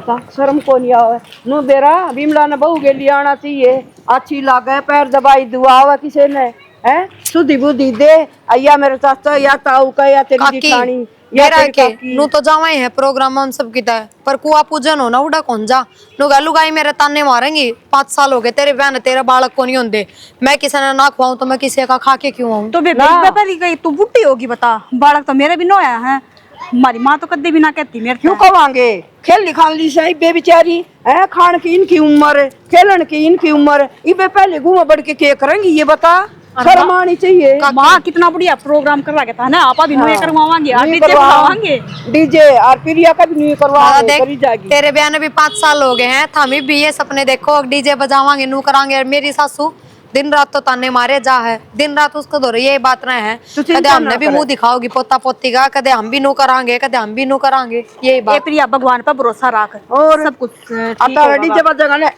बता शर्म को नहीं आवे नु बेरा बिमला ने बहू के लिए आना चाहिए अच्छी लागे पैर दबाई दुआ आवे किसी ने है सुधी बुद्धि दे अया मेरे चाचा या ताऊ का या तेरी दिखानी मेरा के नु तो जावाई है प्रोग्राम हम सब किता है पर कुआ पूजन हो ना उड़ा कौन जा नु गालू गाई मेरे ताने मारेंगी 5 साल हो गए तेरे बहन तेरे बालक को नहीं होंदे मैं किसी ने ना खुआऊं तो मैं किसी का खा के क्यों आऊं तो बेबे गई तू बुढ़ी होगी बता बालक तो मेरे भी नो आया है हमारी माँ तो कदे भी ना कहती मेरे क्यों कवांगे खेल खान ली सही बेचारी है खान की इनकी उम्र खेलन की इनकी उम्र इबे पहले घूम बढ़ के करेंगी ये बता शर्म आनी चाहिए माँ कितना बढ़िया प्रोग्राम करवा के था ना आप अभी हाँ। करवाएंगे डीजे करवाएंगे डीजे और प्रिया का भी नहीं करवाएंगे करी जाएगी तेरे ब्याह ने भी 5 साल हो गए हैं हम भी ये सपने देखो डीजे बजावांगे नू करांगे मेरी सासू दिन रात तो ताने मारे जा है दिन रात उसको दो ये बात रहे हैं कदे हमने भी मुंह दिखाओगी पोता पोती का कदे हम भी नू करांगे कदे हम भी नू करांगे यही बात प्रिया भगवान पर भरोसा रख और सब कुछ डीजे बजेगा ना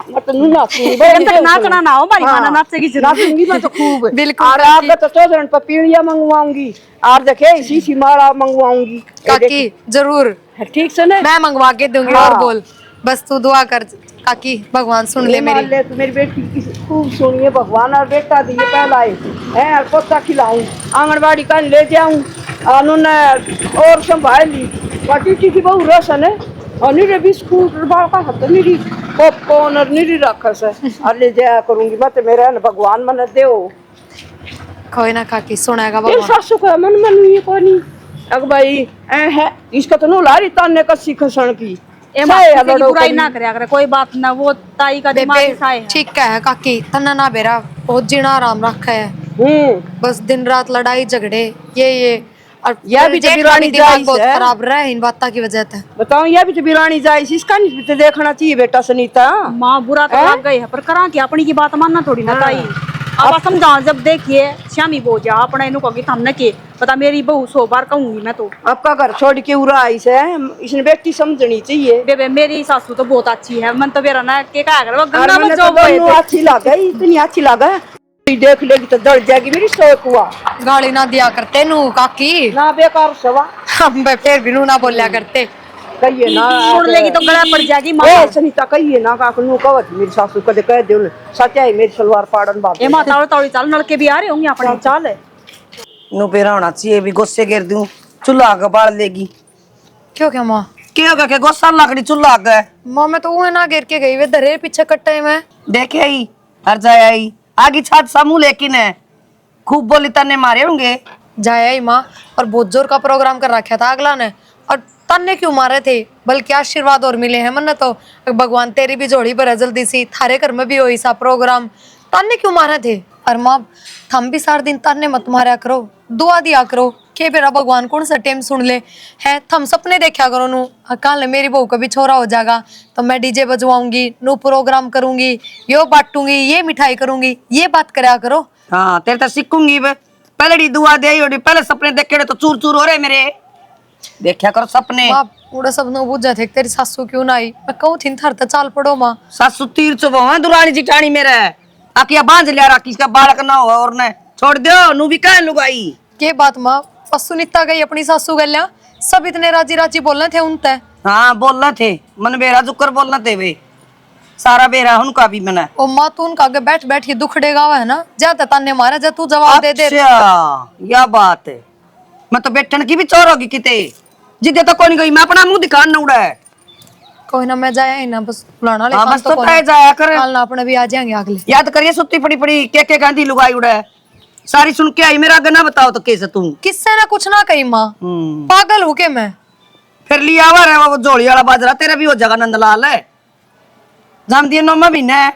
मत नू नाचना ना हो हमारी मां नाचेगी नाचूंगी मैं तो खूब बिल्कुल और आप तो चौधरी पर पीढ़िया मंगवाऊंगी और देखे इसी माला मंगवाऊंगी काकी जरूर ठीक से ना मैं मंगवा के दूंगी और बोल बस तू दुआ कर काकी भगवान सुन ले मेरी बेटी की खूब सुनिए भगवान और बेटा दिए पहलाए है और पोता खिलाऊं आंगनबाड़ी का ले जाऊं उन्होंने और संभाल ली बाटी की बहु रोशन है और निरे बिस्कुट बाल का हाथ निरी पॉपकॉर्न और निरी रखस है और ले जाया करूंगी मत मेरा भगवान मन दे कोई ना काकी सुनेगा भगवान सासू को मन मन ये कोनी अग भाई ए है इसका तो नो लारी ताने का सीखसन की बुराई ना करे कोई बात ना वो ताई का दिमाग है ठीक है काकी तना ना बेरा बहुत जीना आराम रखा है बस दिन रात लड़ाई झगड़े ये और यह भी तो बिरानी जायज बहुत खराब रहा इन बातों की वजह से बताओ यह भी तो बिरानी जायज इसका नहीं तो देखना चाहिए बेटा सुनीता माँ बुरा तो लग गई है पर करा कि अपनी की बात मानना थोड़ी ना ताई अब समझा जब देखिए श्यामी बो जा अपने इनको कही हमने के पता मेरी बहू 100 बार कहूंगी मैं तो आपका घर छोड़ के उरा आई से इसने बेटी समझनी चाहिए बेबे मेरी सासू तो बहुत अच्छी है मन तो मेरा ना के कहा कर वो गंगा में जो अच्छी लगा इतनी अच्छी लगा देख लेगी तो डर जाएगी मेरी सोच हुआ गाली ना दिया करते नू काकी ना बेकार सवा हम फिर भी नू ना बोलिया करते कहिए ना सुन लेगी तो गला पड़ जाएगी मां सनीता कहिए ना काकू नु कहत मेरी सासू कदे कह दे सच है मेरी सलवार फाड़न बाप ए मां तावड़ी तावड़ी चल नलके भी आ रहे होंगे अपने चाल है नु पेरा होना चाहिए भी गुस्से गिर दूं चूल्हा का बाल लेगी क्यों क्या मां क्यों क्या गुस्सा लकड़ी चूल्हा का मां मैं तो वो ना गिर के गई वे धरे पीछे कट्टे में देखे आई हर जाए आई आगे छात समूह लेकिन है खूब बोली तने मारे होंगे जाया ही माँ और बहुत जोर का प्रोग्राम कर रखा था अगला ने और तन्ने क्यों मारे थे बल्कि आशीर्वाद और मिले हैं मन तो भगवान तेरी भी जोड़ी पर जल्दी सी थारे घर में भी हो सा प्रोग्राम तन्ने क्यों मारे थे और माँ थम भी सारे दिन तन्ने मत मारा करो दुआ दिया करो के मेरा भगवान कौन सा टेम सुन ले है थम सपने देखा करो नू कल मेरी बहू का भी छोरा हो जाएगा तो मैं डीजे बजवाऊंगी नू प्रोग्राम करूंगी यो बांटूंगी ये मिठाई करूंगी ये बात करा करो हाँ तेरे तो सीखूंगी पहले दुआ दे पहले सपने देखे तो चूर चूर हो रहे मेरे देखा करो सपने पूरा सब नो बुझा थे तेरी सासू क्यों ना आई मैं कहूँ थी थर तो चाल पड़ो माँ सासू तीर चुबो है दुरानी जिटानी मेरे आकिया बांध लिया राखी इसका बालक ना हो और ने छोड़ दो नू भी कह लुगाई के बात माँ सुनीता गई अपनी सासू गलिया सब इतने राजी राजी बोलने थे उनते हाँ बोलना थे मन बेरा जुकर बोलना थे वे सारा बेरा उनका भी मना ओ माँ तू उनका आगे बैठ बैठ के दुखड़ेगा है ना जाते ताने मारा जा तू जवाब दे दे या बात है मैं तो बैठन की भी चोर होगी किते जिदे तो कौन गई मैं अपना मुंह दिखान ना उड़ा है कोई ना मैं जाया ही ना बस बुलाना ले बस तो तय जाया कर कल ना अपने भी आ जाएंगे अगले याद करिए सुत्ती पड़ी पड़ी के गांधी लुगाई उड़ा है सारी सुन के आई मेरा आगे ना बताओ तो कैसे तू किससे ना कुछ ना कही माँ पागल हो के मैं फिर लिया हुआ है वो झोली वाला बाजरा तेरा भी हो जाएगा नंदलाल है जान दिए नौमा महीना है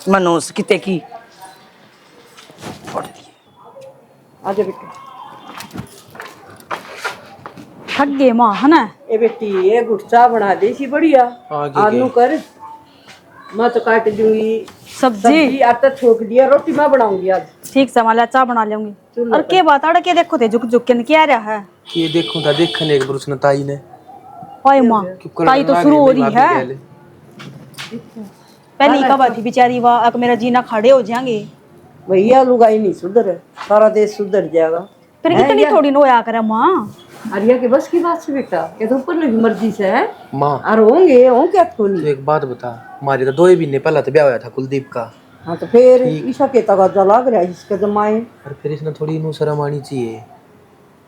मनोज किते की आजा बेटी थक गए माँ है ना ए बेटी ये गुस्सा बना दे सी बढ़िया आलू कर मैं तो काट दूंगी सब्जी आटा छोक दिया रोटी मैं बनाऊंगी आज ठीक से माला चाय बना लूंगी और के बात अड़ के देखो थे झुक झुक के क्या रहा है ये देखूं था देखने एक ब्रुस ताई ने ओए मां ताई तो शुरू हो रही है पहली कब थी बेचारी वाह मेरा जीना खड़े हो जाएंगे भैया लुगाई नहीं सुधर सारा देश सुधर जाएगा फिर कितनी थोड़ी नो आया करे मां अरिया के बस की बात से बेटा, ये तो ऊपर लगी मर्जी से है। माँ और होंगे हो क्या तो तो नहीं। एक बात बता, हमारे तो 2 महीने पहले तो ब्याह हुआ था कुलदीप का। हाँ तो फिर ईशा के तगाजा लग रहा है इसके जमाए। और फिर इसने थोड़ी नू शर्म आनी चाहिए।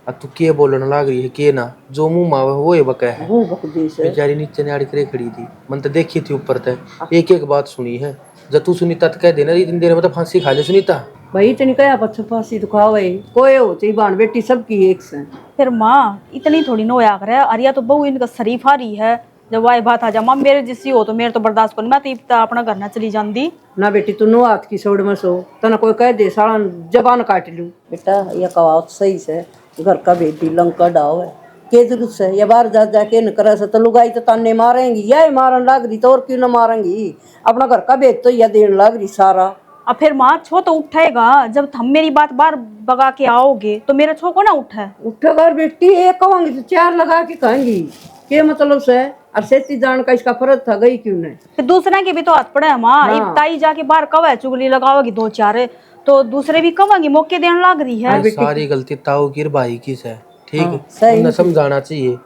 अब तू के बोलने लाग रही है के ना, जो मुंह मावे वो है बका है। वो बकदेश है। बेचारी नीचे ने आड़ी करे खड़ी थी, मन तो देखी थी ऊपर तक, एक एक बात सुनी है। जब तू सुनीता तो कह देना इतनी देर में तो फांसी खा ले सुनीता। भाई इतनी कया पत्थर फांसी तो खावे कोई हो चाहिए बाण बेटी सबकी एक से। फिर माँ इतनी थोड़ी नो होया करे, अरिया तो बहू इनका शरीफ आ रही है। जब वाई बात आ जा माँ मेरे जिससी हो तो मेरे तो बर्दाश्त कर, मैं तो इतना अपना घर ना चली जाती ना बेटी तू नो हाथ की सोड़ में सो तना कोई कह दे साला जबान काट लूं। बेटा ये कहावत सही से घर का बेटी लंका डाव है के जरूरत से या बाहर जा जाके न करे से तो लुगाई तो ताने मारेंगी या मारन लाग रही तो और क्यों न मारेंगी। अपना घर का बेच तो या देन लाग रही सारा। अब फिर माँ छो तो उठेगा, जब हम मेरी बात बार बगा के आओगे तो मेरा छो को ना उठे। उठेगा बेटी एक कहोंगी तो 4 लगा के कहेंगी के मतलब से। और सेती जान का इसका फर्ज था गई क्यों नहीं। फिर दूसरे के भी तो हाथ पड़े है माँ। हाँ। एक ताई जाके बाहर कवे चुगली लगाओगी 2-4 तो दूसरे भी कहेंगे मौके देने लग रही है। अरे सारी गलती ताऊ की और भाई की है, ठीक है। सही उन्हें समझाना चाहिए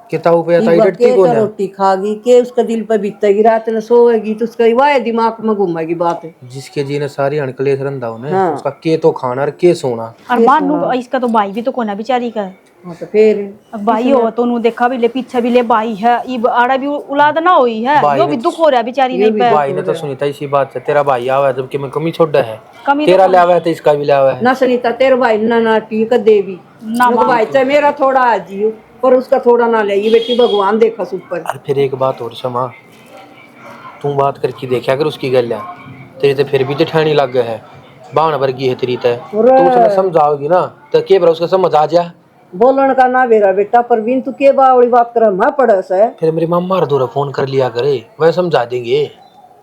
कि ताऊ पे ताई के डटती कौन है। रोटी खागी के उसका दिल पर बीतेगी रात में सोएगी तो उसका वाह दिमाग में घूमेगी बात। जिसके जी ने सारी अणकलेस रंधा उन्हें, हाँ। उसका के तो खाना और के सोना। और मानू इसका तो भाई भी तो कोना बेचारी का है। हाँ तो फिर अब भाई हो तो उन्होंने देखा भी ले पीछे भी ले भाई है, ये आड़ा भी औलाद ना हुई है, यो भी दुख हो रहा है बेचारी नहीं पे। भाई ने तो सुनीता इसी बात से, तेरा भाई आवा है जबकि मैं कमी छोड़ा है, कमी तेरा ले आवा है तो इसका भी ले आवा है। ना सुनीता तेरे भाई ना ठीक देवी ना ना भाई चाहे मेरा थोड़ा आ जियो पर उसका थोड़ा ना ले। ये बेटी भगवान देखा ऊपर। और फिर एक बात और क्षमा, तू बात करके देखा कर उसकी गल, तेरी तो फिर भी तो ठहनी लग गया है, बाण वर्गी है तेरी तय। तू उसने समझाओगी ना तो के बार उसका समझ आ जा। बोलन का ना बेरा बेटा परवीन तू के बावड़ी बात कर मैं पड़स है। फिर मेरी मम्मा दोरा फोन कर लिया करे, वह समझा देंगे।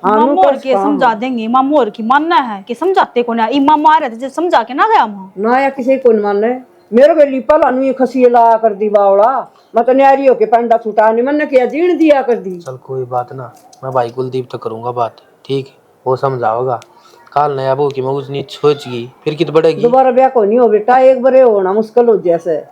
मामू और के समझा देंगे, मामू और की मानना है कि समझाते को ना। ई मामू आ रहे थे समझा के ना गया मां ना या किसी को न माने। मेरे बेली पला नु खसी ला कर दी बावड़ा मैं तो न्यारी होके पंडा छुटा नहीं मैंने क्या जीण दिया कर दी। चल कोई बात ना, मैं भाई कुलदीप तो करूंगा बात, ठीक है वो समझाओगा। काल नया बहू की मैं उस नीच सोच गई फिर कित बढ़ेगी। दोबारा ब्याह को नहीं हो बेटा, एक बारे होना मुश्किल हो जैसे।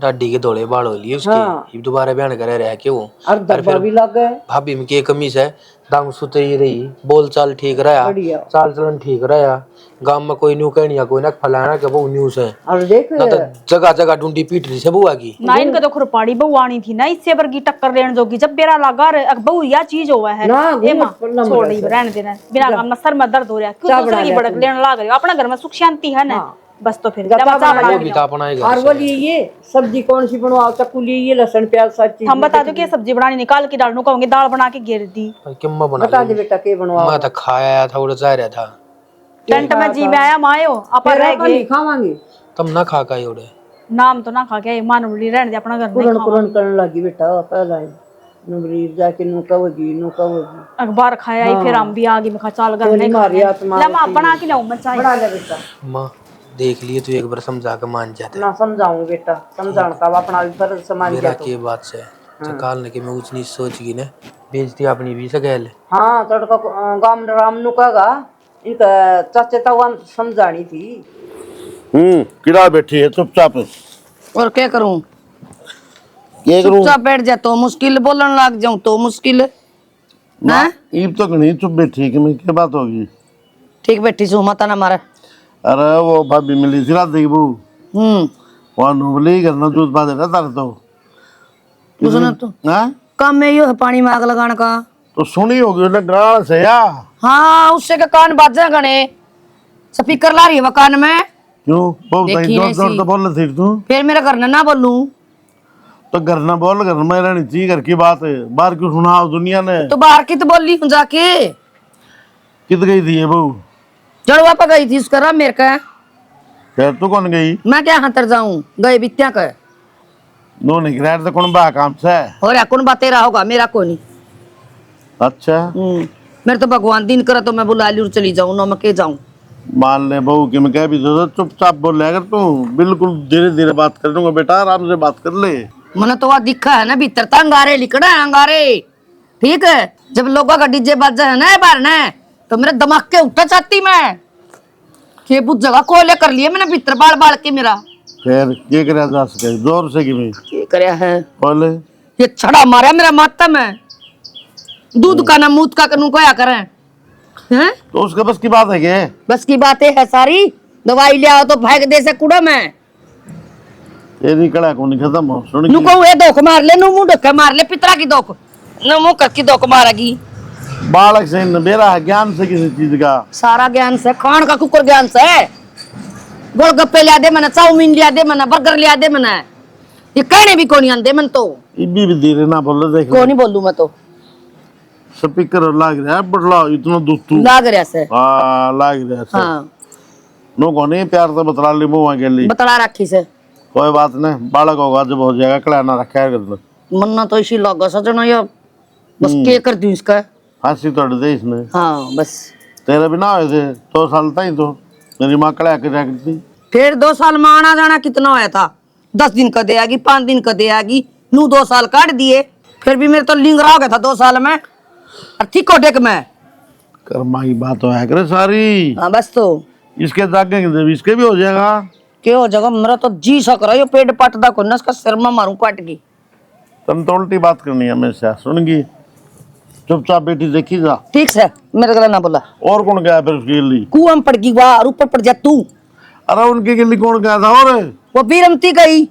डाडी के धोले बाल हो लिए उसके, हाँ। ये दोबारा बयान करे रह के वो। और दब्बा भी लग गए। भाभी में के कमी से दांग सुतरी रही, बोल चाल ठीक रहा, बढ़िया। चाल चलन ठीक रहा, गांव में कोई न्यू कहनी कोई ना फलाना के वो न्यूज है और देख ना, तो जगह जगह ढूंढी पीट रही से बुआ की ना। इनका तो खुरपाड़ी बहू आनी थी ना, इससे वर्गी टक्कर लेने जोगी। जब बेरा लगा रहे बहू या चीज हुआ है ना, ए मां, पल्ला छोड़ ही रहने देना, बिना काम में सर में दर्द हो रहा है, क्यों दूसरे की भड़क लेने लग रहे हो। अपना घर में सुख शांति है ना, बस तो फिर गता चाह बना बना वो भी तो अपना ही घर और से। बोलिए ये सब्जी कौन सी बनवाओ चक्कू लिए लहसुन प्याज सब चीज हम बता दो कि सब्जी बनानी निकाल के डालू कहूंगी, दाल बना के घेर दी। किम्मा बना बता दे बेटा के बनवाओ। मैं तो खाया था और जा रहा था, टेंट में जी में आया मायो अपन रह गए। नहीं खावांगे तुम ना खा का उड़े नाम तो ना खा के मानवली रहने दे, अपना घर में कुरन कुरन करने लगी बेटा पहला ही नबरीर जाके नु कवगी अखबार खाया ही फिर हम भी आगे में खा चाल घर नहीं मारी आत्मा ला मां बना के लाऊं मैं चाय। बना ले बेटा। माँ देख लिए तू एक बार समझा के मान जाते ना समझाऊं बेटा समझाने का अपना भी फर्ज समझ मेरा गया तो। के बात से चकाल ने कि मैं कुछ नहीं सोच गई ने बेइज्जती अपनी भी सगैल। हाँ तड़का गाम राम नु कहा इनका चाचे तवान समझानी थी। किड़ा बैठी है चुपचाप। और क्या करूं? क्या करूं? चुपचाप बैठ जा तो मुश्किल, बोलन लग जाऊं तो मुश्किल। ना ईब तो नहीं चुप बैठी कि मैं क्या बात होगी। ठीक बैठी सु मत ना मारे। अरे वो भाभी मिली थी रात देखी बहू वहाँ नुबली करना जूस बात है ना तार तो सुना तो हाँ काम में यो है पानी में आग लगाने का। तो सुनी होगी उसने डराना से या हाँ उससे का कान बाजा गने स्पीकर ला रही है वो कान में। क्यों बहुत देखी जोर नहीं जोर सी। तो बोल रही थी तू फिर मेरे घर ना बोलूं तो घर ना बोल घर में रहनी चाहिए घर की बात है बाहर क्यों सुना दुनिया ने। तो बाहर की तो बोली हूँ जाके। कित गई थी ये बहू जड़वा पर गई थी उसका राम मेरे का। फिर तू कौन गई मैं क्या हाथर जाऊं गए बित्या का दो निकल तो कौन बा काम से हो रहा कौन बात तेरा होगा मेरा को नहीं। अच्छा मेरे तो भगवान दिन करे तो मैं बुला ली और चली जाऊं ना मैं के जाऊं। मान ले बहू कि मैं कह भी तो चुपचाप बोल ले अगर तू बिल्कुल धीरे धीरे बात कर लूंगा बेटा आराम से बात कर ले। मैंने तो वह दिखा है ना भीतर तो अंगारे लिखड़ा है अंगारे। ठीक है जब लोगों का डीजे बाजा है ना बार ना तो मेरे दिमाग के उठा चाहती मैं के बुत जगह कोले कर लिए मैंने भीतर बाल बाल के मेरा फिर ये करे जा सके जोर से कि मैं ये करया है बोले ये छड़ा मारा मेरा माथा में दूध का ना मूत का करूं क्या करें हैं तो उसके बस की बात है क्या? बस की बातें है सारी दवाई ले आओ तो फेंक दे से कूड़ा में तेरी कड़ा को नहीं खत्म हो सुन नु को ये धोख मार ले नु मुंह धोखे मार ले पितरा की धोख नु मुंह कर की धोख मारेगी बालक से मेरा है ज्ञान से किसी चीज का सारा ज्ञान से खान का कुकर ज्ञान से गोलगप्पे लिया दे मैंने चाउमीन लिया दे मैंने बर्गर लिया दे मैंने ये कहने भी कौन आंदे मन तो इबी भी धीरे ना बोलो देख को नहीं बोलूं मैं तो स्पीकर लाग रहा है बड़ला इतना दूध तू लाग रहा से हाँ लाग रहा है हाँ नो को नहीं प्यार से बतला ले मुंह के लिए बतला रखी से कोई बात नहीं बालक होगा जब हो जाएगा कलाना रखा है कर मन्ना तो इसी लगा सजना या बस के कर दूं इसका हंसी तोड़ दे इसने हाँ बस तेरे भी ना हुए थे 2 साल तक तो मेरी माँ कड़ा के रखती फिर 2 साल में आना जाना कितना होया था 10 दिन का दे आगी 5 दिन का दे आगी नू 2 साल काट दिए फिर भी मेरे तो लिंगरा हो गया था 2 साल में और ठीक को डेक में कर्मा की बात है करे सारी हाँ बस तो इसके जागेंगे जब इसके भी हो जाएगा क्या हो जाएगा मेरा तो जी सक रहा है पेट पटदा को ना इसका सिर में मारूं काट की तुम तो उल्टी बात करनी है हमेशा सुनगी चुपचाप बेटी देखी जा ठीक से मेरे गला ना बोला और कौन गया फिर उसकी गिल्ली कुआं में पड़ गई वाह और ऊपर पड़ जा तू अरे उनकी गिल्ली कौन गया था और वो बीरमती गई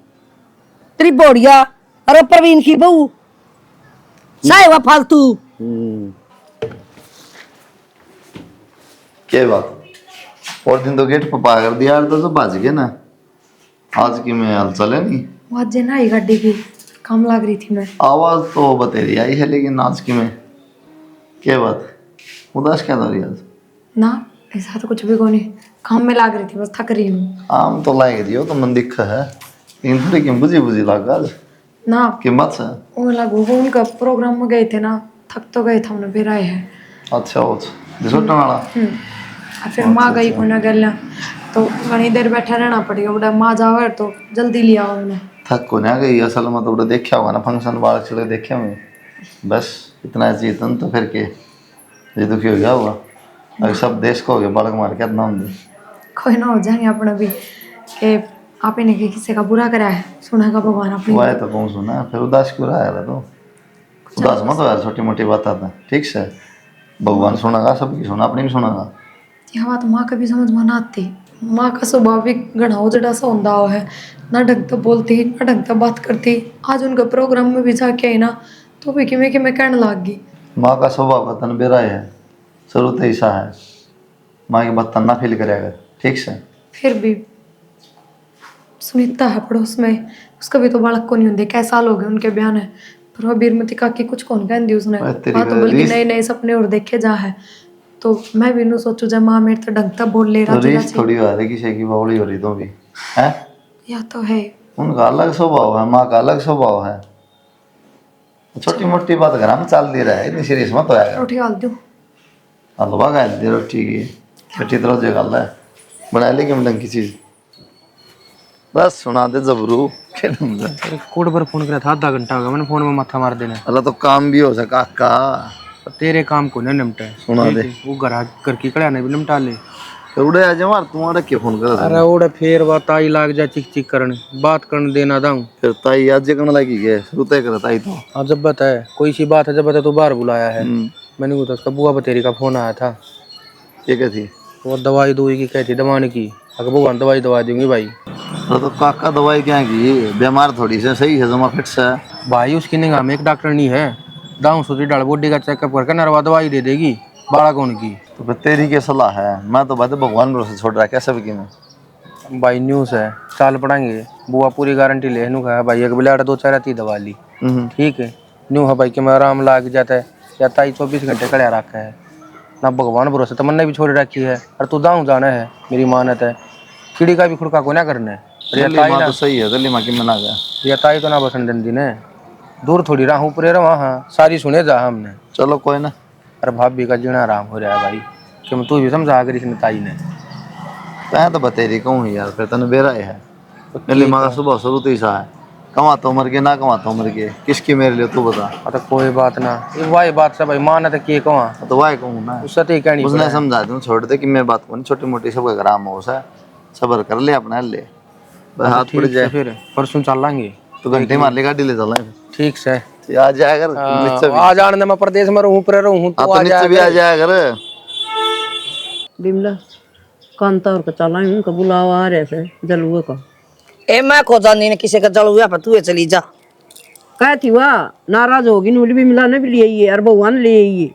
त्रिबोड़िया और प्रवीण की बहू साहे वह फालतू क्या बात और दिन तो गेट पर पा कर दिया तो बाज गए ना आज की मैं हाल चले नहीं आज ना ही गाड़ी की काम लग रही थी मैं आवाज तो बतेरी आई है लेकिन आज की मैं क्या बात उदास क्या रही आज ना ऐसा तो कुछ भी को नहीं काम में लग रही थी बस थक रही हूँ आम तो लाएगी दियो तो मन दिखा है लेकिन थोड़ी क्यों बुझी बुझी लगा आज ना कीमत से वो लागू वो उनका प्रोग्राम में गए थे ना थक तो गए थे उन्हें फिर आए हैं अच्छा हो जिसोटन वाला और फिर माँ गई को ना गल तो घनी देर बैठा रहना पड़ेगा बड़ा माँ जावर तो जल्दी लिया उन्हें थक को नहीं गई असल में तो बड़ा देखा होगा ना फंक्शन वाला चले देखे मैं बस इतना चेतन तो फिर के ये दुखी हो गया होगा अभी सब देश को हो गया बालक मार के इतना होंगे कोई ना हो जाएंगे अपना भी कि आप ही ने किसी का बुरा करा है सुना का भगवान अपनी वो है तो कौन सुना फिर उदास क्यों रहा है तो उदास मत हो यार छोटी मोटी बात आता है ठीक से भगवान सुनागा सबकी सुना अपनी भी सुनागा यह बात माँ का भी समझ में ना आती माँ का स्वभाव भी गढ़ाओ जड़ा सा होंदा है ना ढंग तो बोलती ना ढंग तो बात करती आज उनका प्रोग्राम में भी जाके आई ना तो भी कि मैं कहने लग गई माँ का स्वभाव का तन बेरा है शुरू तो ऐसा है माँ की बात तन्ना फील करेगा ठीक से फिर भी सुनीता है पड़ोस में उसका भी तो बालक को नहीं होंगे कैसा साल हो गए उनके बयान है पर वह बीरमती काकी कुछ कौन कह दी उसने हाँ तो बल्कि नए नए सपने और देखे जा है तो मैं भी सोचू जा माँ मेरे तो ढंग तक बोल ले रहा रीस थोड़ी हो रही किसी की बावली हो रही तो भी है या तो है उनका अलग स्वभाव है माँ का अलग स्वभाव है छोटी मोटी बात घर में चल दे रहा है इतनी सीरियस मत होगा रोटी डाल दूँ हलवा खा दे रोटी की बेटी तरह जो गल है बना लेगी ढंग की चीज बस सुना दे जबरू कोड पर फोन करा था आधा घंटा हो गया मैंने फोन में माथा मार देना अल्लाह तो काम भी हो सका का तेरे काम को नहीं निपटा है सुना दे वो घर की कड़ा नहीं भी निपटा ले उड़े आ जाओ तुम्हारा क्या फोन कर अरे ओड़े फिर बात आई लाग जा चिक चिक करने बात करने देना दाऊं फिर ताई आज करने लगी गए शुरू तय कर ताई तो हाँ जब बताए कोई सी बात है जब बताए तो बाहर बुलाया है मैंने कहा उसका बुआ बतेरी का फोन आया था ये क्या थी वो दवाई दूई की कहती दवाने की अगर भगवान दवाई दवा दूंगी भाई तो काका दवाई क्या की बीमार थोड़ी से सही है जमा फिट से भाई उसकी निगाह में एक डॉक्टर नहीं है दाऊं सोची डाल बॉडी का चेकअप करके नरवा दवाई दे देगी बाड़ा कौन की तो फिर तेरी क्या सलाह है मैं तो बात भगवान भरोसे छोड़ रहा है कैसे भी मैं भाई न्यूज़ है चाल पढ़ाएंगे बुआ पूरी गारंटी ले नू कहा भाई एक बिलाड़ 2 4 राती दवा ली ठीक है न्यू है भाई कि मैं आराम लाग जाता है या ताई 24 घंटे खड़ा रखा है ना भगवान भरोसे तमन्ना भी छोड़ रखी है और तू दाऊं जाना है मेरी मानत है कीड़ी का भी खुड़का को ना करना है तो सही है दिल्ली माँ की मना गया या ताई तो ना बसन दिन ने दूर थोड़ी राह ऊपर रहा हाँ सारी सुने जा हमने चलो कोई ना अरे भाभी का जीना आराम हो रहा है भाई कि तू भी समझा कर इसने ताई ने मैं तो बतेरी कहूँ यार फिर तने बेरा है दिल्ली माँ का सुबह शुरू तो ऐसा है कमा तो मर गए ना कमा तो मर गए किसकी मेरे लिए तू बता तो कोई बात ना ये वाही बात से भाई माना तो के कहा तो वाह कहूँ ना उससे तो कहनी उसने समझा दूँ छोड़ दे कि मैं बात को नहीं छोटी मोटी सब ग्राम हो सा सबर कर ले अपना ले हाथ पड़ ठीक से जाए फिर परसों चल लेंगे तो घंटे मार ले गाड़ी ले चलना है ठीक से फिर। आ जाया कर नीचे भी आ जाने दे, मैं प्रदेश में रहूं पर रहूं हाँ तो तो आ नीचे भी आ जाएगा। जाया कर बिमला कांता और का चला उनका बुलावा आ रहे से जलुए का ए मैं को जानी ने किसी का जलुआ पर तू चली जा। कहती वाह नाराज होगी नूली भी मिला ने भी ले आइए और भगवान ले आइए।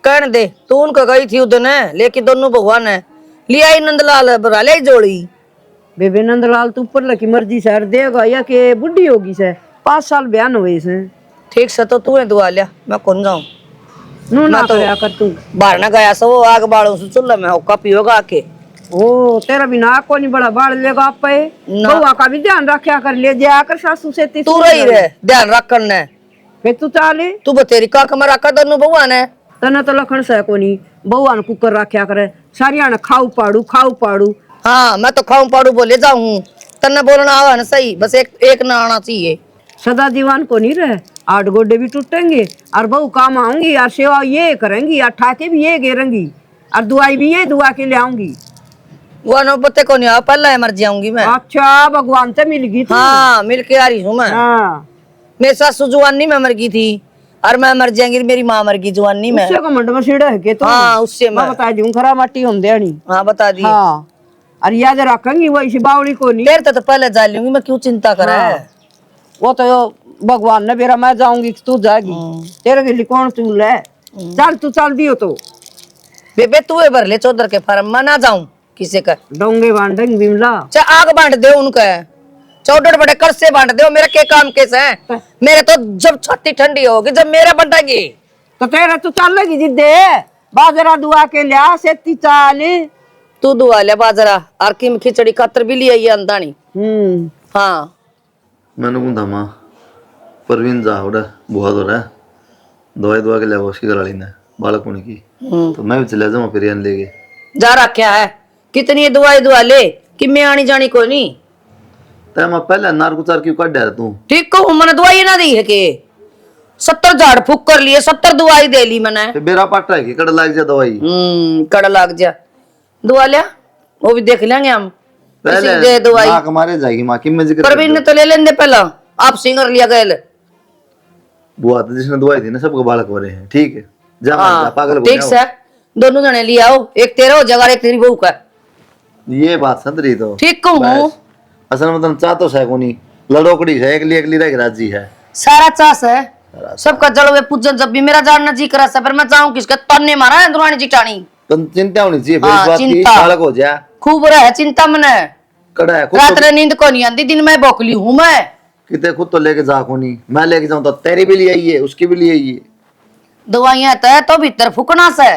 कहने दे तू उनका गई थी उधर लेके दोनों भगवान है ले आई नंदलाल बरा ले जोड़ी। बेबे नंदलाल तू ऊपर की मर्जी से देगा या के बुढ़ी होगी से 5 साल बयान हुए से। ठीक से तो तू दुआ लिया मैं कौन जाऊं नू ना मैं तो- करया कर तू। बाहर ना गया सो आग बाड़ों से चूल्हा में होका पियोगा के ओ तेरा बिना को नहीं बड़ा बाढ़ लेगा आप पे ना। बउआ का भी ध्यान रखा कर ले जा कर सासू से तू रही रे ध्यान रख करने फिर तू चाले तू बतेरी का कमरा का दोनों भगवान है तना तो लखन से को नहीं बउआ ने कुकर रखा करे सारिया ने खाऊ पाड़ू। हाँ मैं तो खाऊं पाड़ू बोले जाऊं तन्ने बोलना आवा ना सही बस एक ना आना चाहिए। सदा दीवान को नहीं रहे 8 गोडे भी टूटेंगे और बहू काम आऊंगी और सेवा ये करेंगी और ठाके भी ये घेरेंगी और दुआई भी ये दुआ के ले आऊंगी। वो नो पत्ते को नहीं आ पहला मर जाऊंगी मैं। अच्छा भगवान से मिल गई तू। हाँ मिल के आ रही हूँ मैं। हाँ मेरी सासू जवानी में मर गई थी और मैं मर जाएंगी मेरी माँ मर गई जवानी में। उससे कमंड में सीढ़ा है के तो हाँ उससे मैं बता दूं खरा माटी हम देनी। हाँ बता दी हाँ और याद रखेंगी वो इसी बावड़ी को नहीं। तेरे तो पहले जा लूंगी मैं क्यों चिंता करा है। वो तो भगवान ने मेरा मैं जाऊंगी तू जाएगी तेरे के लिए कौन तू ले चल तू चल दियो तो बेबे तू भर ले चौधर के फार्म में ना जाऊं किसी का डोंगे बांधेंगे बिमला। चाहे आग बांट दे उनका चौधर बड़े कर से बांट दे मेरा के काम कैसे है। मेरे तो जब छाती ठंडी होगी जब मेरा बंटेगी तो तेरा तू चल लगी जिद्दे बाजरा दुआ के लिया सेती चाल। तू दुआ ले बाजरा और की खिचड़ी खातर भी लिया ये अंदानी। हाँ मैंने कौन था माँ परवीन जा उड़ा बहुत हो रहा है दवाई दवा के लिए उसकी कराली ने बालक होने की तो मैं भी चले जाऊँ फिर यान लेके जा रखा है कितनी दवाई दुआ ले कि मैं आनी जानी को नहीं तय मैं पहले नार कुचार क्यों काट दिया तू ठीक को मैंने दवाई ना दी है के 70 झाड़ फूक कर लिए 70 दवाई दे ली मैंने। फिर बेरा पाटा है कि कड़ लाग जा दवाई कड़ लग जा दुआ लिया वो भी देख लेंगे हम पहले किसी दे दवाई नाक मारे जाएगी माँ की मैं जिक्र परवीन ने तो ले लेंदे पहला आप सिंगर लिया गए। बुआ तो जिसने दवाई दी ना सबको बालक हो रहे हैं ठीक है जा हाँ पागल ठीक से दोनों जने ले आओ एक तेरा हो जाएगा एक तेरी बहू का। ये बात समझ रही तो ठीक कहूँ असल में तुम चाहतो है कोनी लड़ोकड़ी है एकली रह राजी है सारा चास है सबका जल हुए पूजन जब भी मेरा जानना जी करा से पर मैं जाऊं किसका तन्ने मारा है दुरानी जिटानी तुम चिंता होनी चाहिए फिर हाँ, इस बात की चिंता। बालक हो जाए खूब रहा चिंता मने कड़ा है खुद रात तो, रे नींद को नहीं आती दिन में भोकली हूँ मैं कितने खुद तो लेके जा कोनी मैं लेके जाऊं तो तेरी भी ले आइए उसकी भी ले आइए दवाइयां तय तो भीतर फुकना से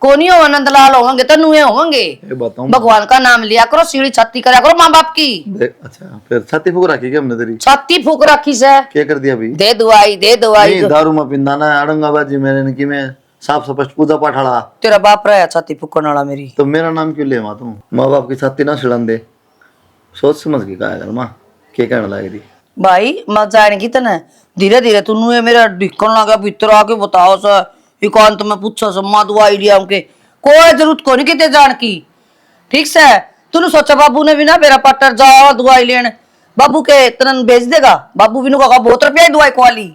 कोनी हो नंदलाल होंगे तो नुए होंगे। ये बताऊं भगवान का नाम लिया करो सीढ़ी छत्ती करा करो माँ बाप की। अच्छा फिर छाती फूक रखी क्या हमने तेरी छत्ती फूक रखी से क्या कर दिया अभी दे दवाई नहीं दारू में पिंदा ना अड़ंगाबाजी मैंने की मैं साफ स्पष्ट पूजा पाठ हड़ा तेरा बाप रहा छत्ती फूकने वाला मेरी। तो मेरा नाम क्यों ले माँ तुम माँ बाप की छाती ना छिड़न दे सोच समझ के कहा कर माँ क्या कहने लगी थी भाई मैं जानेगी तना धीरे धीरे तू मेरा ढिकन लगा भीतर आके बताओ सा एकांत में पूछो सा माँ दवाई लिया उनके कोई जरूरत को नहीं कितने जान की ठीक से तूने सोचा बाबू ने भी ना मेरा पट्टर जाओ दवाई लेने बाबू के तरन भेज देगा बाबू भी कहा बहुत रुपया दवाई खुआली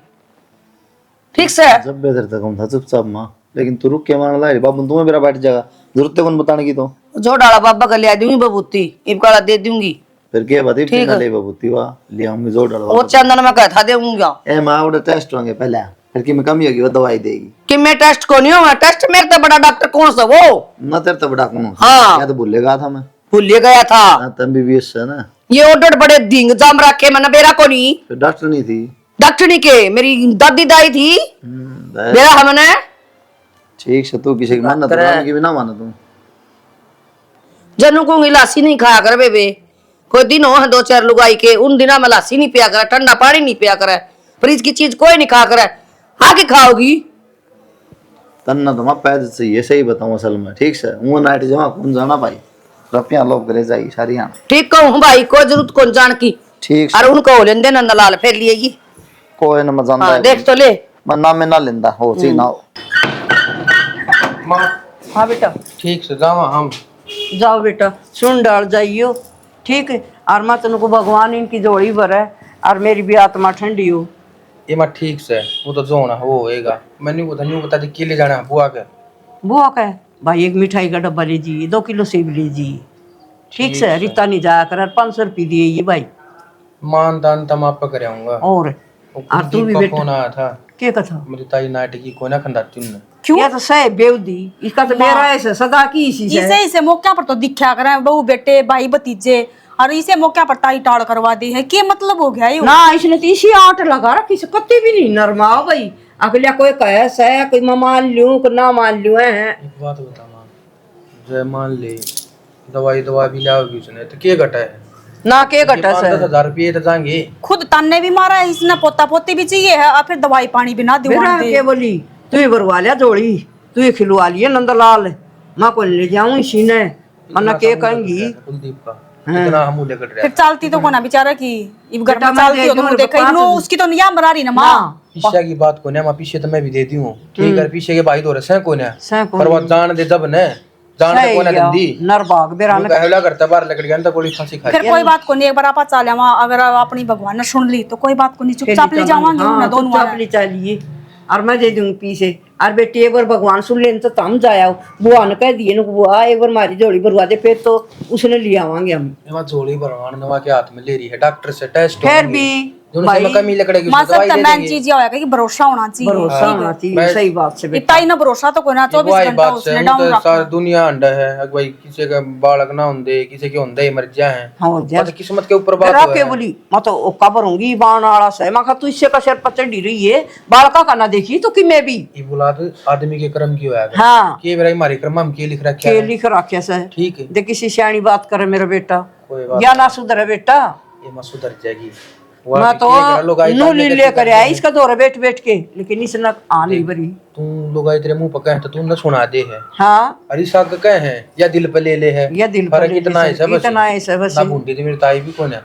ठीक से जब बेहतर तक था चुपचाप माँ लेकिन तू रुक के मारने ला रही बाबू तुम्हें मेरा बैठ जाएगा जरूरत है कौन बताने की तो जो डाला बाबा का लिया दूंगी बबूती इबकाला दे दूंगी फिर क्या बात है ले बबूती वाह ले आऊंगी जोर डाल वो चंदन में कहता दूंगा ए माँ उधर टेस्ट होंगे पहले फिर की में कमी होगी वो दवाई देगी कि मैं टेस्ट को नहीं हूँ टेस्ट मेरे तो बड़ा डॉक्टर कौन सा वो ना तेरे तो बड़ा कौन हाँ। मैं तो भूलेगा था मैं भूल गया था तुम बीबीएस है ना ये ऑर्डर बड़े धिंग जाम रखे मैंने बेरा को नहीं फिर डॉक्टर नहीं थी डॉक्टर नहीं के मेरी दादी दाई थी बस। बेरा हमने ठीक से तू किसी की मानना तो मानने की भी ना माना तुम जनू को लासी नहीं खाया कर बेबे कोई दिन हो 2-4 लुगाई के उन दिना में लासी नहीं पिया करे ठंडा पानी नहीं पिया करे फ्रिज की चीज कोई नहीं खा करे आके खाओगी तन्ना तो मैं पैद चाहिए सही बताऊं असल में ठीक से वो नाइट जमा कौन जाना भाई रुपया लोग करे जाएगी सारी यहाँ ठीक कहूँ भाई कोई जरूरत कौन जान की ठीक और उनको हो लेंदे नंदलाल फिर लिए ये कोई ना मजा हाँ देख तो ले मैं नाम में ना लेंदा हो सी ना हो हाँ बेटा ठीक से जावा हम जाओ बेटा सुन डाल जाइयो ठीक है। और मैं तेन को भगवान इनकी जोड़ी भरे और मेरी भी आत्मा ठंडी हो। ये मत ठीक से वो तो जो होना वो होएगा। मैंने बता दी के ले जाना है बुआ के। बुआ का भाई एक मिठाई का डब्बा लीजिए, 2 किलो सेब लीजिए। ठीक से रीता नहीं जाया कर, 500 रुपये दिए ये भाई। मान दान तम आप करे आऊंगा। और तू भी फोन आया था क्या कथा मेरी ताई नाटकी को ना खंडाती ने। क्यों? ये तो सह बेवदी, इसका तो मेरा ऐसे सदा की इसी से। इसे इसे मौके पर तो दिखा करे बहू बेटे भाई भतीजे, और इसे मौके पर ताई टाड़ करवा दी है। क्या मतलब हो गया ये? ना इसने तो इसी आट लगा रखी से, कत्ती भी नहीं नरमाओ भाई। अगला कोई कहे सह कोई मैं मान लूं कि ना मान लूं है। एक बात बता मां, जय मान ले दवा भी लाओगी उसने तो क्या घटा है? ना के घटा से 10,000 रुपये तो जाएंगे। खुद ताने भी मारा है इसने, पोता पोती भी चाहिए है, और फिर दवाई पानी भी ना मेरा दिवा के बोली तू ही भरवा लिया जोड़ी, तू ही खिलवा लिए नंदलाल, मैं को ले जाऊं इसी ने मना के कहेंगी। कुलदीप का कितना हम लेकर रहे। फिर चलती तो कोना बेचारा की इब घर में बेटा, मैं चलती हो तो दे दूं, देखा इन उसकी तो निया मरा रही ना मां। पीछे की बात को ना मैं पीछे तो मैं भी देती हूँ। ठीक है पीछे के भाई तो रहे को ना सह को पर वो जान दे जब ने जान दे को ना गंदी नरबाग बेरा वो कहला करता बाहर लकड़ गया तो गोली फांसी खा। फिर कोई बात को नहीं, एक बार आप चले वहां, अगर अपनी भगवान ने सुन ली तो कोई बात को नहीं, चुपचाप ले जावांगे ना दोनों चुपचाप ले चलिए और मैं दे दूंगी पीछे। और बेटे एक बार भगवान सुन लेने तो तम जाया बुआ ने कह दिए ना बुआ एक बार मारी जोड़ी भरवा दे, फिर तो उसने ले आवांगे हम। मैं जोड़ी भरवान नवा के हाथ में ले रही है डॉक्टर से टेस्ट फिर भी भाई कमी लकड़ेगी मां उसको दवाई सब दे मेन देंगे। चीज ये होगा कि भरोसा होना चाहिए। भरोसा होना चाहिए, सही बात से बेटा। इतना ही ना भरोसा तो कोई ना 24 वही घंटा बात से उसने हम डाउन तो रखा। सारी दुनिया अंडा है भाई, किसी का बालक ना होंदे किसी के होंदे ही मर जाए हैं। हाँ बस किस्मत के ऊपर बात मेरा हुआ के है। बोली मैं तो ओका भरूंगी बाण वाला से, मैं कहा तू इससे का सिर पर चढ़ी रही है बालका का ना देखी तो कि मैं भी ये बुलाद आदमी के कर्म की होया हाँ कि मेरा हमारे कर्म हम के लिख रखा के है। लिख रखे से। ठीक है देख किसी सियाणी बात करे मेरा बेटा कोई बात या ना सुधरे बेटा। ये मत सुधर जाएगी। मैं तो नूली लेकर आया इसका दौरा बैठ बैठ के, लेकिन इसने आ नहीं भरी। तू लोग आए तेरे मुंह पका है तो तू न सुना दे है। हाँ अरे साग कहे हैं या दिल पे ले ले है या दिल पर फर्क इतना है सब इतना है सब ना बूंदी थी मेरी ताई भी कौन है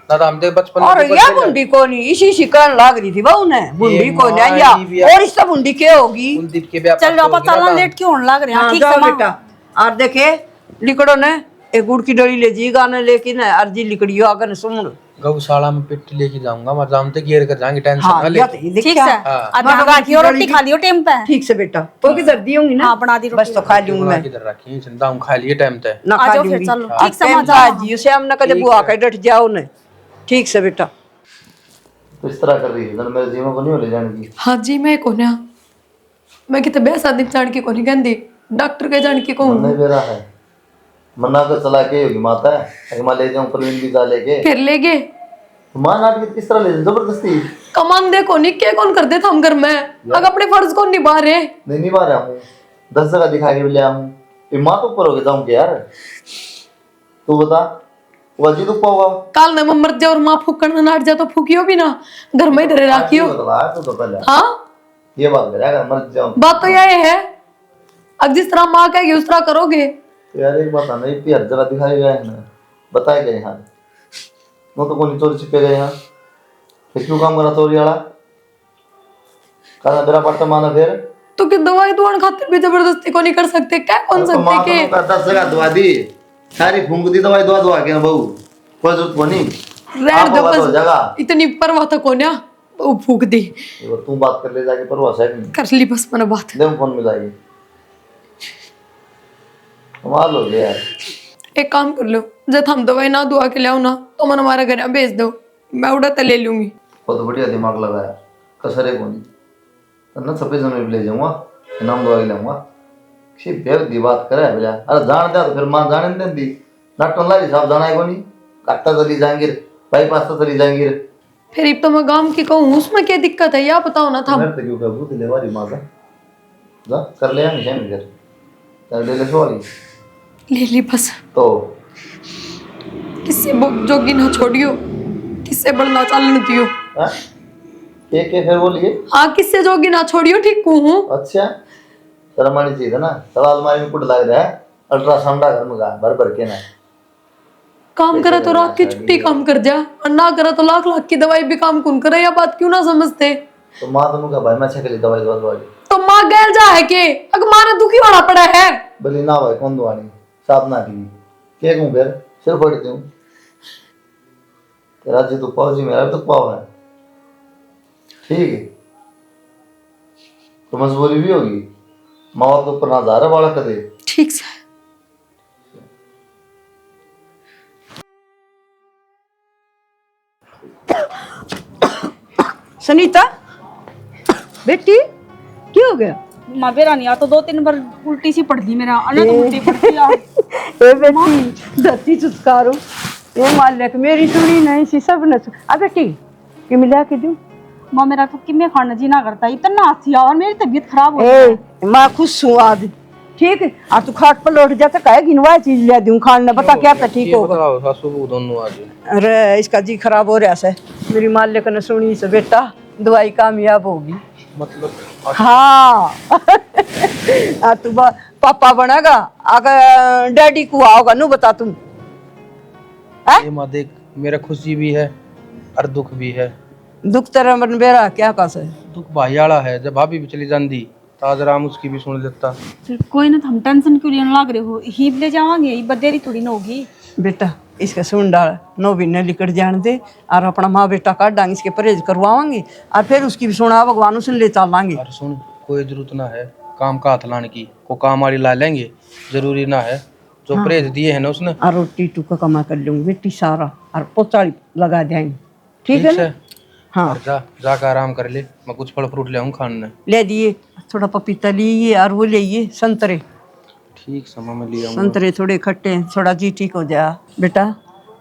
ना तो हम देख बचपन और में या बुंडी को नहीं इसी शिकन लाग रही थी बहू ने बुंडी को नहीं या और इसका बुंडी क्या होगी। कुलदीप के व्यापार चल आप चलना लेट क्यों होने लग रहे हैं? हाँ, ठीक जाओ से मां बेटा। और देखे लिकड़ो ने एक गुड़ की डली ले जी गाने लेकिन अर्जी लिकड़ियो अगर सुन गौशाला में पेटी लेके जाऊंगा मैं जानते घेर कर जाएंगे टेंशन हाँ ना ले। या तो ये ठीक देखा से हाँ। अब ध्यान रखियो, रोटी खा लियो टाइम पे। ठीक से बेटा तो किधर दी होंगी ना। हाँ, बना दी रोटी। बस तो खा लूंगी मैं किधर रखी चिंता हम खा लिए टाइम तक ना आ खा जाओ फिर, लूंगी। चलो। हाँ, ठीक से टाइम मत था जाओ। जियो से हमने कदे बुआ के डट जाओ ने। ठीक से बेटा तो इस तरह कर रही है मेरे जीवन को नहीं हो ले जाने की। हाँ जी मैं कोन्या मैं कितने बेसा दिन जान की कोनी गंदी डॉक्टर के जान की कहूँ नहीं बेरा है मना कर चला के होगी माता है अगर मैं ले जाऊं प्रवीण भी जा लेके फिर ले गए तो मां नाटक किस तरह ले जाऊं जबरदस्ती कमान दे कोनी क्या कौन कर देता हम घर में अगर अपने फर्ज को निभा रहे। नहीं निभा रहा हूँ 10 जगह दिखा के ले आऊं ये माँ तो ऊपर हो गया जाऊं क्या यार तू बता वो अजी तो होगा काल ने मर जाए और माँ फूकण ना नाट जा तो फूकियो भी ना घर में इधर राखियो। तू तो पहले हाँ ये बात कर अगर मर जाऊं बात तो यह है अब जिस तरह माँ कहेगी उस तरह करोगे। तो यार एक बात नहीं हर जगह दिखाए गए हैं ना बताए गए यहाँ वो तो कोई चोरी छिपे गए यहाँ फिर क्यों काम करा चोरी वाला कहना मेरा पड़ता माना फिर तो कि दवाई दुआन खातिर भी जबरदस्ती को नहीं कर सकते क्या कौन तो सकते माँ के को 10 जगह दवा दी सारी फूंक दी दवाई दवा के ना बहू कोई जरूरत को नहीं रहन दो आप बस जगह इतनी परवाह तो कोन्या वो फूक दी ये तू बात कर ले जाके परवाह है नहीं कर ली बस मैंने बात। दे फोन मिलाइए कमाल हो गया यार एक काम कर लो जब हम दवाई ना दुआ के लाओ ना तो मन हमारे घर भेज दो मैं उड़ा तो ले लूंगी। बहुत बढ़िया दिमाग लगाया कसरे को नहीं ना सफेद जमीन पे ले जाऊंगा इनाम दवा के लाऊंगा किसी बेवदी बात करे भैया अरे जान दे तो फिर मां जाने नहीं देती नाटन लाई साहब जाना है को नहीं काटता चली जाएंगे बाईपास तो चली जाएंगे फिर अब तो मैं गांव की कहूँ उसमें क्या दिक्कत है या बताओ ना था। मैं तो क्यों कहूं दिले वाली मां जा कर ले नहीं शाम इधर कर ले ले सॉरी ले ली बस तो किससे जोगी ना छोड़ियो किससे बढ़ना चालन दियो। हां एक फिर बोलिए हाँ किससे जोगी ना छोड़ियो ठीक हूँ। अच्छा शर्म आनी चाहिए था ना सवाल अलमारी में कुट लग रहा है अल्ट्रासाउंड घर में भर भर के ना काम करे तो रात की छुट्टी काम कर जा और ना करे तो लाख लाख की दवाई भी काम कौन करे या बात क्यों ना समझते। तो माँ तुम का भाई मैं छकली दवाई दवा तो माँ गैर जा है के अगर माँ ने दुखी होना पड़ा है बोली ना भाई कौन दुआनी साफ ना की के कहूं फिर सिर फोड़ दूं तेरा जी दुख पाओ जी मेरा भी दुख पाओ है, ठीक है। तो मजबूरी भी होगी, माँ बाप के ऊपर ना जा रहा बालक कदे। ठीक से सुनीता बेटी क्या हो गया? माँ बेरा नहीं आ तो 2-3 बार उल्टी सी पड़ दी मेरा, अना तो उल्टी पड़ती आ। ए बेटी धरती चुटकारो ए मालिक मेरी सुनी नहीं सी सब न आ बेटी कि मिला के दूं? माँ मेरा तो कि मैं खाना जी ना करता, इतना हाथी और मेरी तबीयत खराब हो ए गई। माँ खुश हूँ आज, ठीक है। आ तू खाट पर लौट जाता कहे गिनवा चीज ले दूं खाने, बता क्या था ठीक होगा। बताओ सासू बहू दोनों आज। अरे इसका जी खराब हो रहा है, मेरी मालिक ने सुनी से बेटा दवाई कामयाब होगी। मतलब हाँ आ तू पापा बनेगा अगर डैडी को आओगा नु बता तुम ये माँ देख, मेरा खुशी भी है और दुख भी है। दुख तेरा मन बेरा क्या कस है? दुख भाई आला है, जब भाभी भी चली जाती तो आज राम उसकी भी सुन लेता। फिर कोई ना, हम टेंशन क्यों लेने लग रहे हो, ही ले जावांगे, ही बदेरी थोड़ी ना होगी। बेटा इसका सुन डाल, नो भी न लिकट जान दे और अपना माँ बेटा काट डांगे, इसके परहेज करवाएंगे और फिर उसकी भी सुना भगवान उसे ले चलेंगे। और सुन, कोई जरूरत ना है काम का हाथ लाने की, को काम वाली ला लेंगे, जरूरी ना है जो परहेज दिए है ना उसने। और रोटी टूका कमा कर लूंगी बेटी सारा और पोचाड़ी लगा जाएंगे, ठीक है ना? हाँ और जाकर आराम कर ले, मैं कुछ फल फ्रूट ले आऊँ खाने। ले दिए, थोड़ा पपीता लिए और वो ले संतरे, ठीक समय में ले आऊंगा। संतरे थोड़े खट्टे हैं, थोड़ा जी ठीक हो जा बेटा।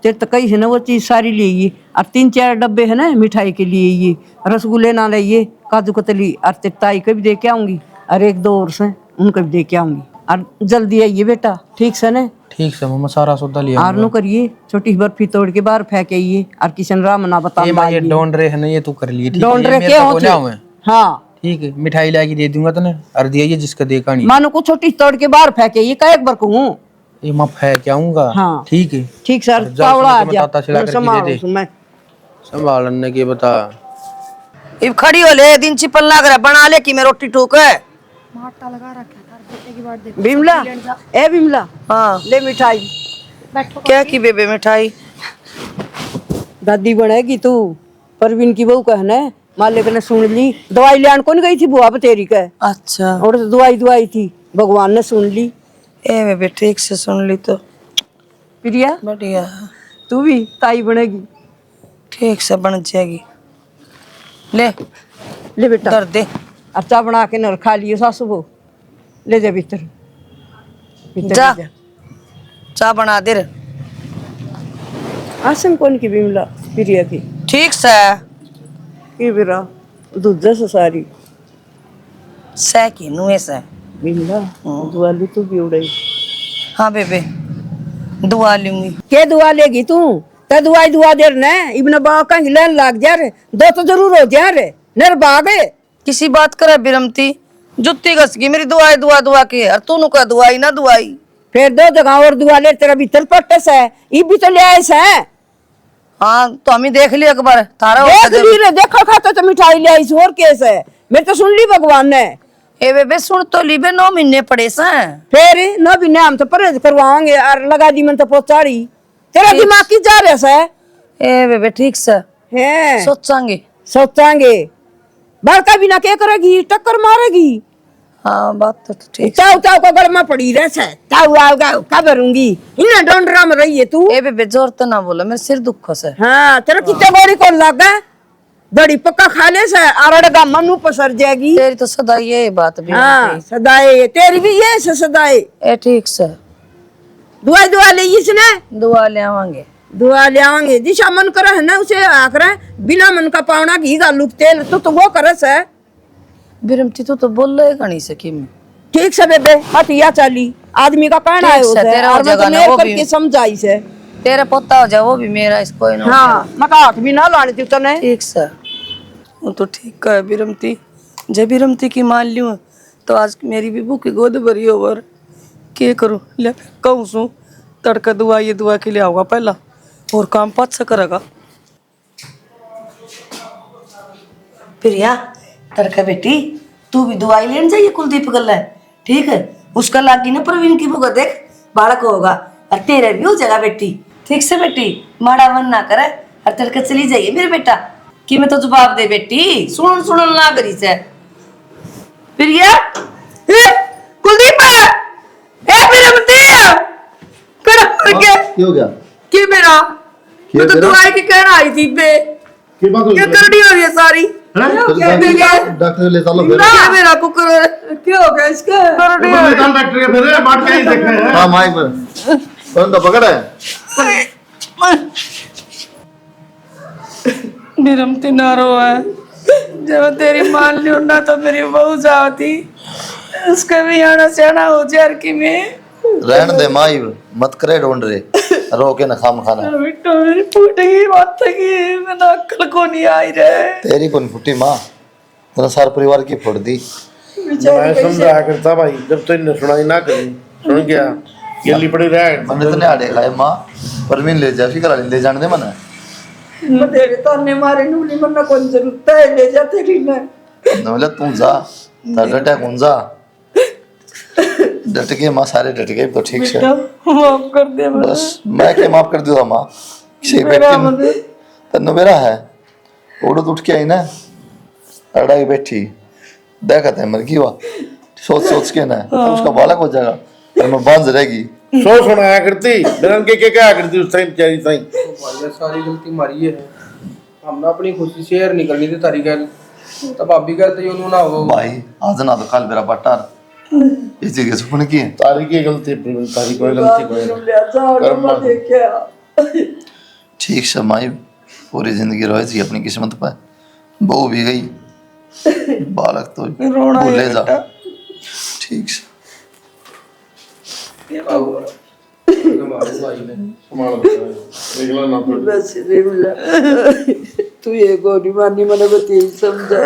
तेरे तो कई है ना वो चीज सारी लिए और 3-4 डब्बे है ना मिठाई के लिए, ये रसगुल्ले ना लाइए, काजू कतली और तेरी ताई को भी दे के आऊंगी और 1-2 और से उनको भी दे के आऊंगी। और जल्दी आइए बेटा, ठीक से ना? ठीक से मैं सारा सौदा ले और आऊंगा। नो करिए छोटी बर्फी तोड़ के बाहर फेंक आइए और किशन राम ना बता ये डोंड रहे है ना, ये तू कर लिए, ठीक है? डोंड ये रहे मेरे क्या को होते? ले आऊं मैं। हाँ ठीक है, मिठाई लाके दे दूंगा तने और दिया जिसका देखा नहीं। मानो को छोटी तोड़ के बाहर फेंके, ये का एक बार कहूँ? ये मैं फेंक आऊंगा। हाँ ठीक है, ठीक सर, जा चावड़ा आ उसमें जा ताता छिला करके दे संभालो दे। मैं। संभालने के बता। इब खड़ी हो ले, दिन चिपल लग रहा बना ले कि मैं रोटी टूक है। आटा लगा रखा था बेटे की बात देख। बिमला ए बिमला हाँ ले मिठाई। बैठो क्या की बेबे मिठाई? दादी बनेगी तू, परवीन की बहू कहना है, मालिक ने सुन ली। दवाई लेने कौन गई थी बुआ बतेरी का, अच्छा और तो दवाई थी, भगवान ने सुन ली। ए बेबे ठीक से सुन ली तो प्रिया बढ़िया, तू भी ताई बनेगी। ठीक से बन जाएगी। ले ले बेटा कर दे। अच्छा बना के न खा लियो सासू बहू, ले जा भीतर भीतर जा। ले जा। चाय बना दे रे। आसन कौन की बिमला प्रिया की ठीक से की बिरा दूध से सारी सह की नुए से। बिमला दुआ ली तू भी उड़ाई। हाँ बेबे दुआ लूंगी। के दुआ लेगी तू? ते दुआ दे न इब्न बा कहीं लेन लाग जा रे, दो तो जरूर हो जा रे नर बागे। किसी बात करे बिरमती, जुत्ती घस गई मेरी दुआई दुआ दुआ के, और तू नु का दुआई ना दुआई। फिर 2 जगह और दुआ ले, तेरा भीतर पट्टस है, ई भी तो ले आए से। हाँ तो हम ही देख लिया एक बार थारा देख ली रे, देखा खाता तो मिठाई ले आई और केस है, मैं तो सुन ली भगवान ने। ए बेबे सुन तो ली बे, 9 महीने पड़े से। फिर न भी नाम तो परहेज करवाएंगे और लगा दी मन तो पोचाड़ी, तेरा दिमाग की जा रहा है। ए बेबे ठीक से हैं सोचांगे। सोचांगे बड़का बिना क्या करेगी, टक्कर मारेगी। हाँ बात तो ठीक। चाव चाव का गड़ में पड़ी रह से, चाव आओगा कब करूंगी, इन्हें डोंडरा में रही है तू। ए बेबे जोर तो ना बोला, मेरे सिर दुख से। हाँ तेरा कितने बड़ी कौन लगा, बड़ी पक्का खा ले से आरड़गा मनु पसर जाएगी। तेरी तो सदा ये बात भी हाँ सदाए तेरी भी ये से सदाए। ए ठीक से दुआ ले इसने, दुआ ले आवांगे। दुआ ले आवांगे, जिसा मन करे है ना उसे आकर, बिना मन का पावना घी गालू तेल तो वो करे से। बिरमती तो बोल रहे गणी से कि मैं ठीक से बेबे हटिया चाली, आदमी का कहना है ठीक से, उसे, तेरा और मैं जगह तो ना मेर वो करके भी। समझाई से। तेरा पोता हो जाए वो भी मेरा, इसको ना। हाँ मैं हाथ भी ना लाने थी तने। ठीक से वो तो ठीक है बिरमती, जब बिरमती की मान लियो तो आज मेरी भी भूख की गोद भरी ओवर के करूं। ले कहूँ सू तड़का दुआ ये दुआ के लिए आऊंगा पहला, और काम पाँच से करेगा। प्रिया तड़का बेटी तू भी दवाई लेने जाइए कुलदीप गल है, ठीक है? उसका लागी ना प्रवीण की भूख देख बालक होगा और तेरे भी हो जाएगा बेटी। ठीक से बेटी, माड़ा मन ना करे और तड़के चली जाइए मेरे बेटा कि मैं तो जवाब दे बेटी सुन सुन ना करी से फिर ये कुलदीप ए मेरे बंदे कड़ा मर गया क्या हो गया कि मेरा क्या मैं तो तेरा? दुआई की कहना आई थी बे की बात हो क्या करनी हो रही है सारी डॉक्टर ले चलो फिर क्या मेरा कुकर क्या हो गया इसका करनी हो रही डॉक्टर के फिर बात क्या ही देख रहे हैं। हाँ माइक में कौन तो पकड़ है निरमती ना रो है जब तेरी मान लियो ना तो मेरी बहू जाती उसका भी आना सियाना हो जार की में रहन दे माई मत करे ढूंढ रे रो के ना खाम खाना बेटा मेरी फूट गई बात की मैंने अक्ल को नहीं आई रे तेरी कौन फुटी माँ तेरा सारे परिवार की फोड़ दी मैं समझाया करता भाई जब तो इन्हें सुनाई ना करी सुन गया गली पड़ी रह मैंने तो नहीं आड़े खाए माँ पर मैं ले जा फिर ले जाने दे मना तेरे ताने मारे नूली मन्ना कौन जरूरत है ले जा तेरी ने बोले तू जा डटे कौन जा डट के माँ सारे डट गए तो ठीक से माफ कर दे बस मैं क्या माफ कर दूंगा माँ किसी व्यक्ति तन्नो मेरा है उड़ उठ के आई ना अड़ाई बैठी देखा था मर गई वह सोच सोच के ना तो उसका बालक हो जाएगा और मैं बांझ रहेगी सो सुनाया करती बिरन के क्या करती उस टाइम बेचारी साईं भाई सारी गलती मारी है हमने अपनी खुशी शेयर नहीं करनी थी तारी गल तब आप भी कहते हो ना वो भाई आज ना तो कल मेरा बट्टार ये चीज सुन की है तारी की गलती तारी कोई गलती कोई नहीं। ले जा कर्मा। मैं देखया ठीक से माई पूरी जिंदगी रोए थी अपनी किस्मत पर बहू भी गई बालक तो भूले जा ठीक से हमारे भाई ने संभाल निकला ना फिर बस रे मिला तू ये गोरी मानी मने बती समझा